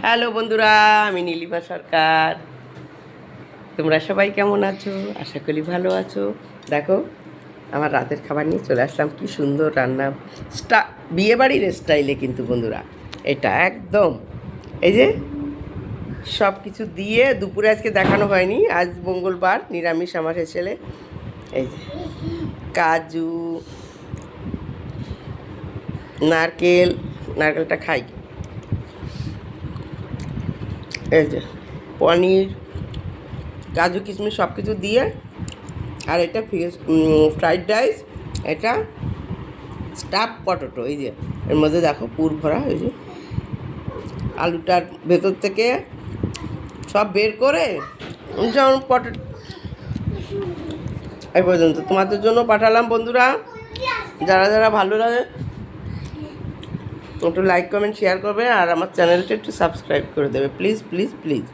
Hello বন্ধুরা, আমি নীলিমা সরকার। তোমরা সবাই কেমন আছো? আশা করি ভালো আছো। দেখো, আমার রাতের খাবার নিয়ে চলে আসলাম। কি সুন্দর রান্না, বিয়েবাড়ির স্টাইলে কিন্তু বন্ধুরা। এটা একদম এই যে সব কিছু দিয়ে দুপুরে আজকে দেখানো হয়নি, আজ মঙ্গলবার, নিরামিষ আমার ছেলে। এই যে কাজু, নারকেলটা খাই। এই যে পনির, কাজু কিশমিশ সব কিছু দিয়ে, আর এটা ফ্রাইড রাইস, এটা স্টাফ পটেটো। এই যে এর মধ্যে দেখো পুর ভরা, এই যে আলুটার ভেতর থেকে সব বের করে যেমন পটেটো। এই পর্যন্ত তোমাদের জন্য পাঠালাম বন্ধুরা। যারা যারা ভালো লাগে একটু লাইক কমেন্ট শেয়ার করবে, আর আমার চ্যানেলটা একটু সাবস্ক্রাইব করে দেবে, প্লিজ প্লিজ প্লিজ।